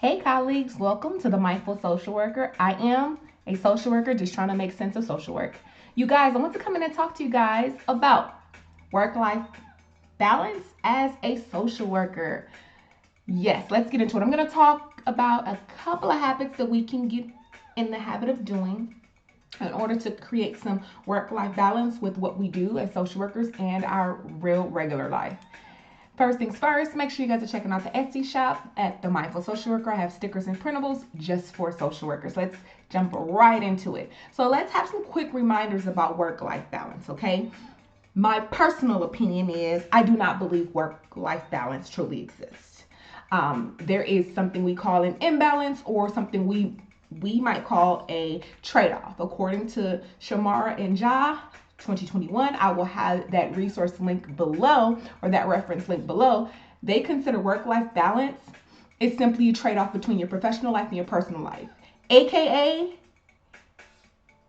Hey colleagues, welcome to the Mindful Social Worker. I am a social worker just trying to make sense of social work. You guys, I want to come in and talk to you guys about work-life balance as a social worker. Yes, let's get into it. I'm going to talk about a couple of habits that we can get in the habit of doing in order to create some work-life balance with what we do as social workers and our real regular life. First things first, make sure you guys are checking out the Etsy shop at the Mindful Social Worker. I have stickers and printables just for social workers. Let's jump right into it. So let's have some quick reminders about work-life balance, okay? My personal opinion is I do not believe work-life balance truly exists. There is something we call an imbalance or something we might call a trade-off. According to Sharma and Ja, 2021, I will have that resource link below or that reference link below. They consider work-life balance is simply a trade-off between your professional life and your personal life, aka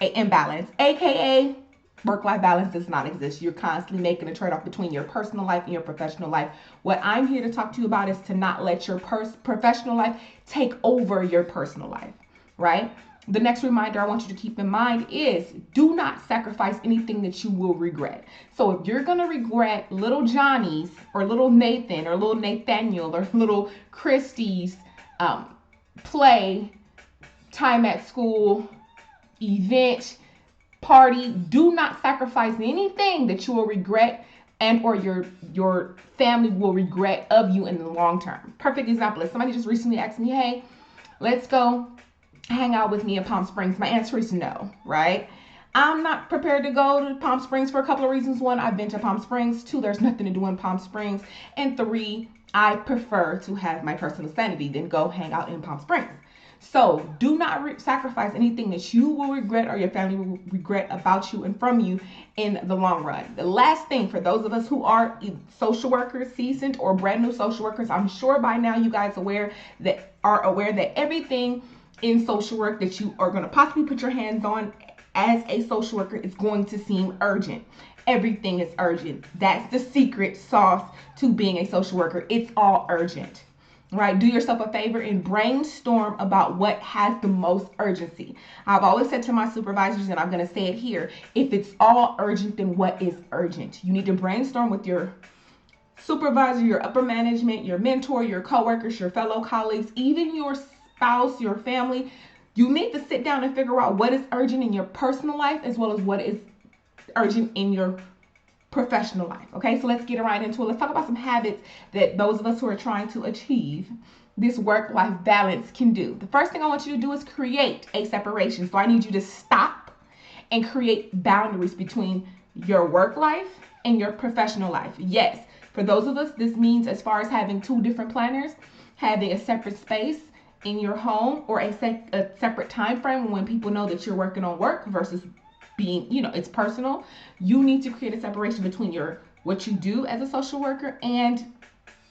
a imbalance, aka work-life balance does not exist. You're constantly making a trade-off between your personal life and your professional life. What I'm here to talk to you about is to not let your professional life take over your personal life, right? The next reminder I want you to keep in mind is do not sacrifice anything that you will regret. So if you're going to regret little Johnny's or little Nathan or little Nathaniel or little Christie's play, time at school, event, party, do not sacrifice anything that you will regret and or your family will regret of you in the long term. Perfect example is somebody just recently asked me, hey, let's go hang out with me in Palm Springs. My answer is no, right? I'm not prepared to go to Palm Springs for a couple of reasons. One, I've been to Palm Springs. Two, there's nothing to do in Palm Springs. And three, I prefer to have my personal sanity than go hang out in Palm Springs. So do not sacrifice anything that you will regret or your family will regret about you and from you in the long run. The last thing for those of us who are social workers, seasoned or brand new social workers, I'm sure by now you guys are aware that everything in social work that you are going to possibly put your hands on as a social worker is going to seem urgent. Everything is urgent. That's the secret sauce to being a social worker. It's all urgent. Right? Do yourself a favor and brainstorm about what has the most urgency. I've always said to my supervisors, and I'm going to say it here, if it's all urgent, then what is urgent? You need to brainstorm with your supervisor, your upper management, your mentor, your coworkers, your fellow colleagues, even your spouse, your family. You need to sit down and figure out what is urgent in your personal life as well as what is urgent in your professional life. Okay, so let's get right into it. Let's talk about some habits that those of us who are trying to achieve this work-life balance can do. The first thing I want you to do is create a separation. So I need you to stop and create boundaries between your work life and your professional life. Yes, for those of us, this means as far as having two different planners, having a separate space in your home or a separate time frame when people know that you're working on work versus being, it's personal. You need to create a separation between what you do as a social worker and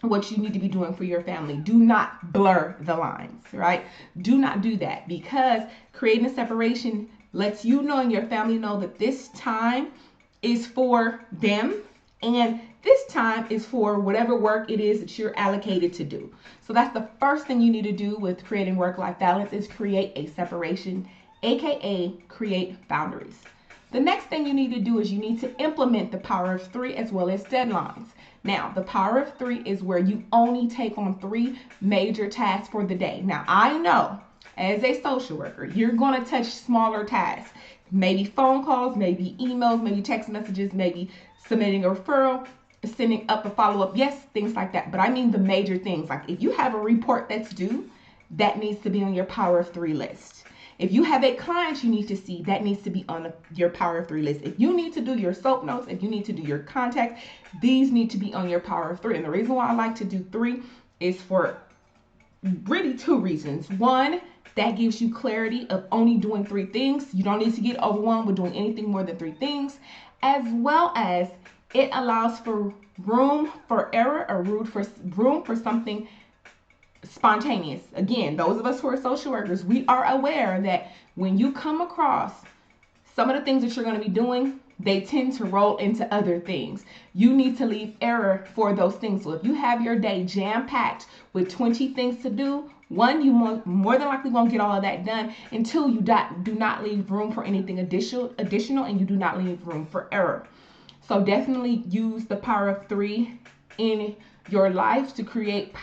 what you need to be doing for your family. Do not blur the lines, right? Do not do that, because creating a separation lets you know and your family know that this time is for them and this time is for whatever work it is that you're allocated to do. So that's the first thing you need to do with creating work-life balance is create a separation, aka create boundaries. The next thing you need to do is you need to implement the power of three as well as deadlines. Now, the power of three is where you only take on three major tasks for the day. Now, I know as a social worker, you're going to touch smaller tasks, maybe phone calls, maybe emails, maybe text messages, maybe submitting a referral, sending up a follow-up, yes, things like that. But I mean the major things. Like if you have a report that's due, that needs to be on your power of three list. If you have a client you need to see, that needs to be on your power of three list. If you need to do your soap notes, if you need to do your contacts, these need to be on your power of three. And the reason why I like to do three is for really two reasons. One, that gives you clarity of only doing three things. You don't need to get overwhelmed with doing anything more than three things, as well as it allows for room for error or room for something spontaneous. Again, those of us who are social workers, we are aware that when you come across some of the things that you're going to be doing, they tend to roll into other things. You need to leave error for those things. So if you have your day jam-packed with 20 things to do, one, you more than likely won't get all of that done, and two, you do not leave room for anything additional, and you do not leave room for error. So definitely use the power of 3 in your life to create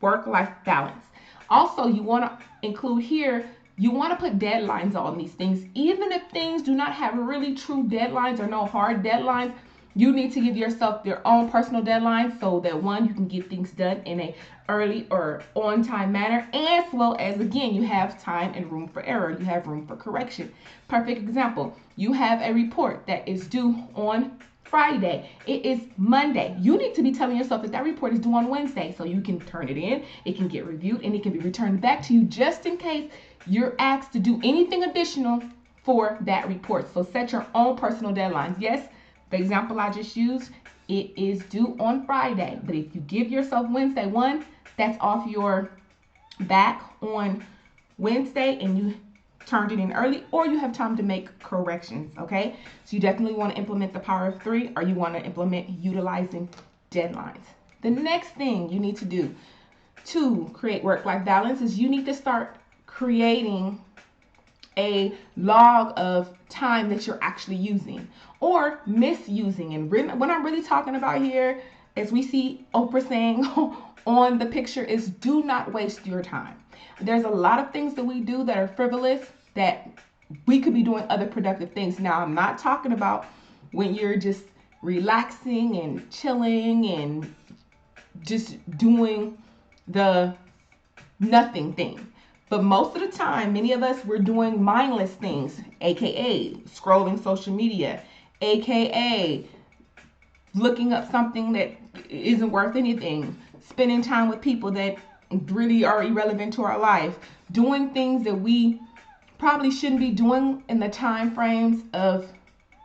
work-life balance. Also, you want to include here, you want to put deadlines on these things. Even if things do not have really true deadlines or no hard deadlines, you need to give yourself your own personal deadlines so that one, you can get things done in a early or on time manner, as well as again, you have time and room for error. You have room for correction. Perfect example. You have a report that is due on Friday. It is Monday. You need to be telling yourself that that report is due on Wednesday so you can turn it in, it can get reviewed, and it can be returned back to you just in case you're asked to do anything additional for that report. So set your own personal deadlines. Yes, the example I just used, it is due on Friday, but if you give yourself Wednesday, one, that's off your back on Wednesday and you turned it in early, or you have time to make corrections, okay? So you definitely want to implement the power of 3, or you want to implement utilizing deadlines. The next thing you need to do to create work-life balance is you need to start creating a log of time that you're actually using or misusing. And what I'm really talking about here, as we see Oprah saying on the picture, is do not waste your time. There's a lot of things that we do that are frivolous that we could be doing other productive things. Now, I'm not talking about when you're just relaxing and chilling and just doing the nothing thing. But most of the time, many of us, we're doing mindless things, aka scrolling social media, aka looking up something that isn't worth anything, spending time with people that really are irrelevant to our life, doing things that we probably shouldn't be doing in the time frames of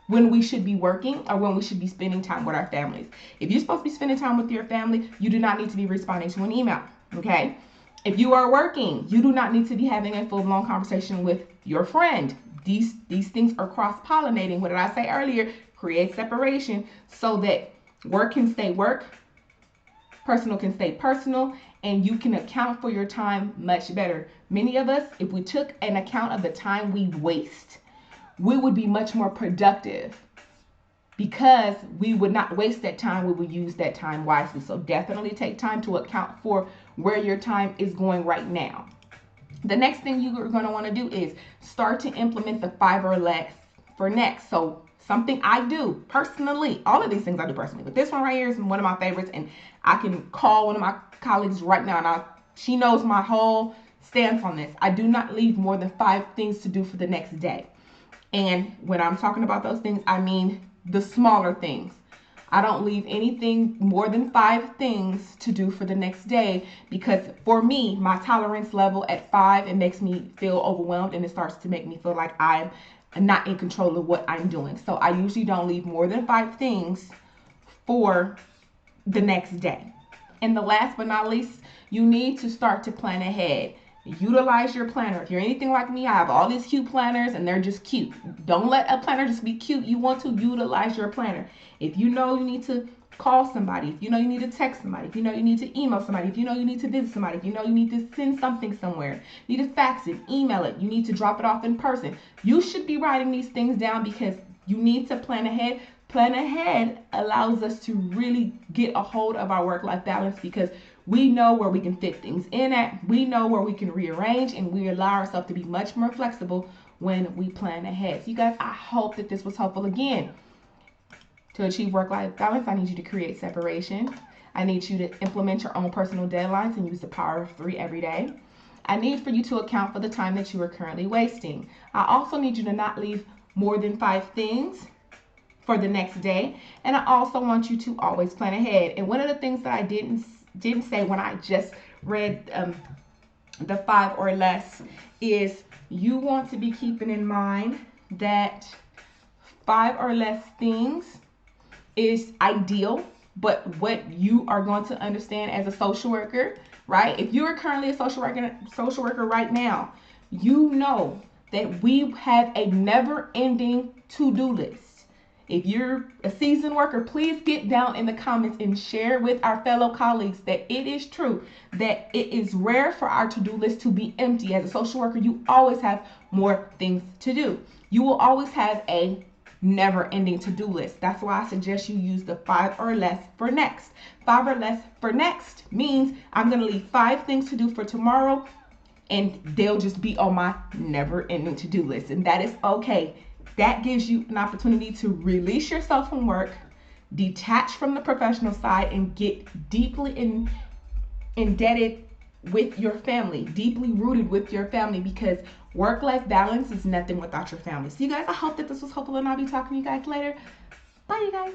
when we should be working or when we should be spending time with our families. If you're supposed to be spending time with your family, you do not need to be responding to an email, okay? If you are working, you do not need to be having a full-blown conversation with your friend. These things are cross-pollinating. What did I say earlier? Create separation so that work can stay work, personal can stay personal, and you can account for your time much better. Many of us, if we took an account of the time we waste, we would be much more productive because we would not waste that time. We would use that time wisely. So definitely take time to account for where your time is going right now. The next thing you're going to want to do is start to implement the 5 or less for next. So something I do personally, all of these things I do personally, but this one right here is one of my favorites, and I can call one of my colleagues right now and she knows my whole stance on this. I do not leave more than 5 things to do for the next day. And when I'm talking about those things, I mean the smaller things. I don't leave anything more than 5 things to do for the next day, because for me, my tolerance level at 5, it makes me feel overwhelmed, and it starts to make me feel like I'm not in control of what I'm doing. So I usually don't leave more than 5 things for the next day. And the last but not least, you need to start to plan ahead. Utilize your planner. If you're anything like me, I have all these cute planners and they're just cute. Don't let a planner just be cute. You want to utilize your planner. If you know you need to call somebody, if you know you need to text somebody, if you know you need to email somebody, if you know you need to visit somebody, if you know you need to send something somewhere, you need to fax it, email it, you need to drop it off in person. You should be writing these things down because you need to plan ahead. Plan ahead allows us to really get a hold of our work-life balance because we know where we can fit things in at. We know where we can rearrange, and we allow ourselves to be much more flexible when we plan ahead. So you guys, I hope that this was helpful. Again, to achieve work-life balance, I need you to create separation. I need you to implement your own personal deadlines and use the power of 3 every day. I need for you to account for the time that you are currently wasting. I also need you to not leave more than 5 things for the next day. And I also want you to always plan ahead. And one of the things that I didn't say when I just read the 5 or less is you want to be keeping in mind that 5 or less things is ideal, but what you are going to understand as a social worker, right? If you are currently a social worker right now, you know that we have a never-ending to-do list. If you're a seasoned worker, please get down in the comments and share with our fellow colleagues that it is true that it is rare for our to-do list to be empty. As a social worker, you always have more things to do. You will always have a never-ending to-do list. That's why I suggest you use the 5 or less for next. 5 or less for next means I'm going to leave 5 things to do for tomorrow, and they'll just be on my never-ending to-do list, and that is okay. That gives you an opportunity to release yourself from work, detach from the professional side, and get deeply indebted with your family, deeply rooted with your family, because work-life balance is nothing without your family. So you guys, I hope that this was helpful, and I'll be talking to you guys later. Bye, you guys.